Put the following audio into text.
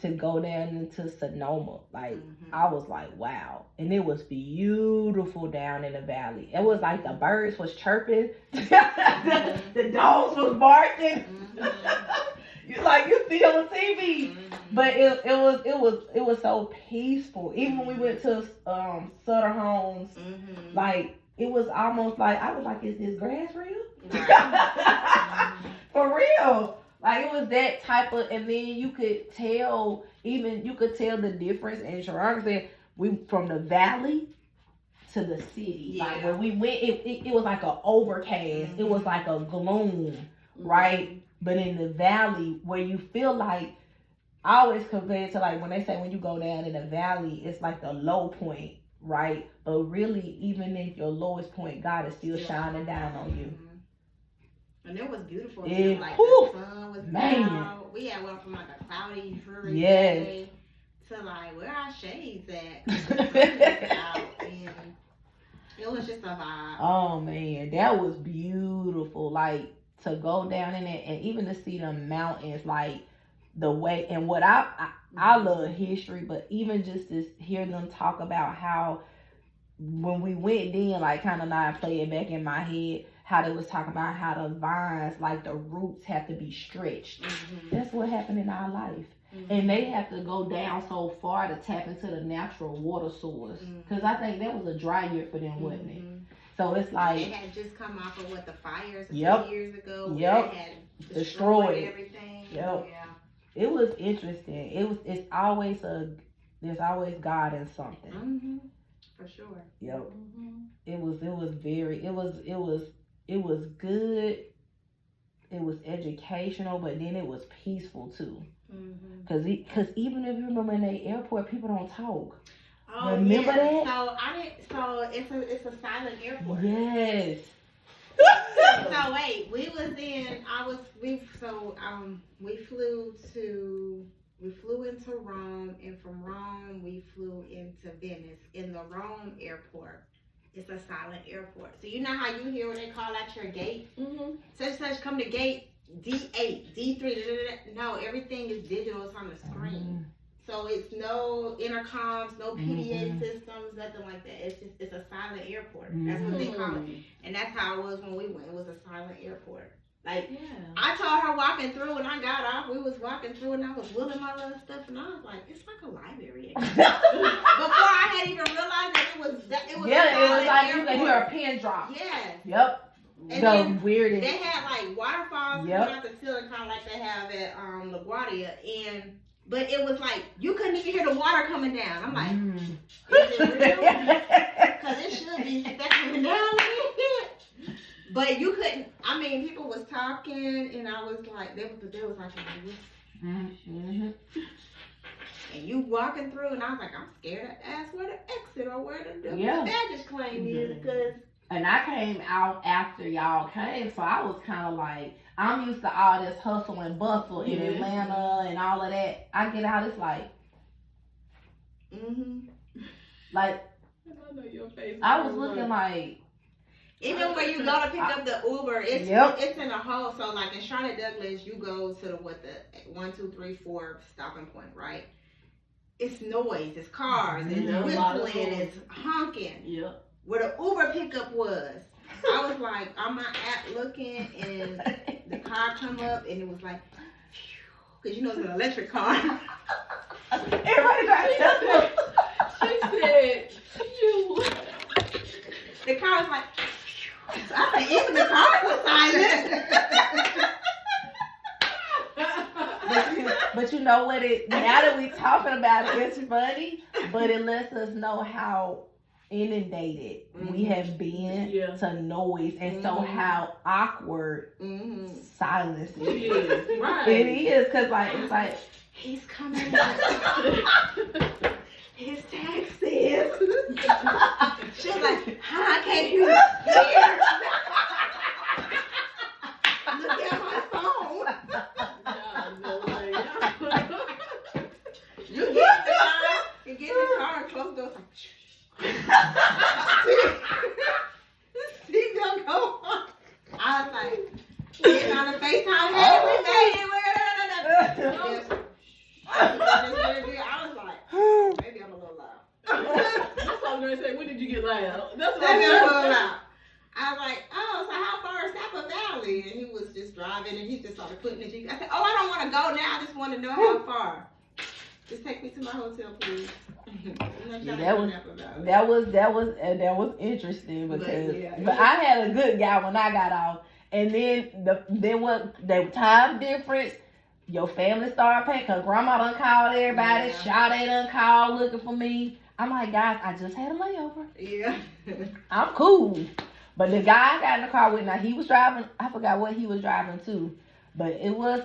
to go down into Sonoma. Like, I was like, wow. And it was beautiful down in the valley. It was like the birds was chirping. The dogs was barking. Like you see on TV. But it was so peaceful. Even when we went to Sutter Homes, like it was almost like I was like, is this grass real? For real. Like it was that type of, and then you could tell the difference. And Sharon said we from the valley to the city. Yeah. Like when we went, it was like an overcast. It was like a gloom, right? But in the valley, where you feel like, I always compare it to like when they say when you go down in the valley, it's like the low point, right? But really, even at your lowest point, God is still shining down on you. And it was beautiful. Like the sun was out. We had went from like a cloudy, dreary day to like where our shades at. The sun was out, and it was just a vibe. Oh man, that was beautiful. Like to go down in it, and even to see the mountains, like the way, and what I love history, but even just to hear them talk about how when we went then, like kind of not play it back in my head, how they was talking about how the vines, like the roots have to be stretched. That's what happened in our life. And they have to go down so far to tap into the natural water source. Because I think that was a dry year for them, wasn't it? So it's like they had just come off of the fires a few years ago. They had destroyed everything. Yeah. It was interesting. There's always God in something. For sure. It was good. It was educational, but then it was peaceful too. Cause even if you remember in the airport, people don't talk. Oh, remember that? So it's a silent airport. Yes. So wait, we flew into Rome, and from Rome we flew into Venice. In the Rome airport, it's a silent airport. So you know how you hear when they call out your gate? Such come to gate D8, D3. No, everything is digital. It's on the screen. So it's no intercoms, no PDA systems, nothing like that. It's a silent airport. That's what they call it. And that's how it was when we went. It was a silent airport. Like, I told her walking through, and I got off, we was walking through, and I was wheeling my little stuff, and I was like, it's like a library. Before I had even realized that it was it was like airport. You could hear a pin drop. Yes. Yep. And the weirdest. They had like waterfalls coming out the ceiling, kind of like they have at LaGuardia, but it was like you couldn't even hear the water coming down. I'm like, is it real? Because it should be coming down. But you couldn't. I mean, people was talking, and I was like, they was like, and you walking through, and I was like, I'm scared to ask where the exit or where the baggage claim is, because. And I came out after y'all came, so I was kind of like, I'm used to all this hustle and bustle in Atlanta and all of that. I get out, it's like, like, I know your face. I was looking like. Even when you go to pick up the Uber, it's in a hole. So like in Charlotte Douglas, you go to the 1, 2, 3, 4 stopping point, right? It's noise, it's cars, it's whistling, it's honking. Yep. Where the Uber pickup was, I was like on my app looking, and the car come up, and it was like, because you know it's an electric car. Everybody got She said, you. The car was like. I think even the cars were silent. But you know what? Now that we talking about it, it's funny, but it lets us know how inundated we have been to noise, and so how awkward silence is. Right. It is, because like it's like he's coming up. His taxes. She was like, I can't hear you. Look at my phone. You get in the car and close the door. See, don't go on. I was like, getting on the FaceTime. Hey, we made it. out. That's what Let me I'm pull out. I was like, oh, so how far is Napa Valley? And he was just driving, and he just started putting it. I said, oh, I don't want to go now. I just want to know how far. Just take me to my hotel, please. Yeah, that was interesting because but I had a good guy when I got off, and then what the time difference. Your family started paying because grandma done called everybody. Yeah. Sade done called looking for me. I'm like, guys, I just had a layover. Yeah. I'm cool. But the guy I got in the car with, now he was driving. I forgot what he was driving to, but it was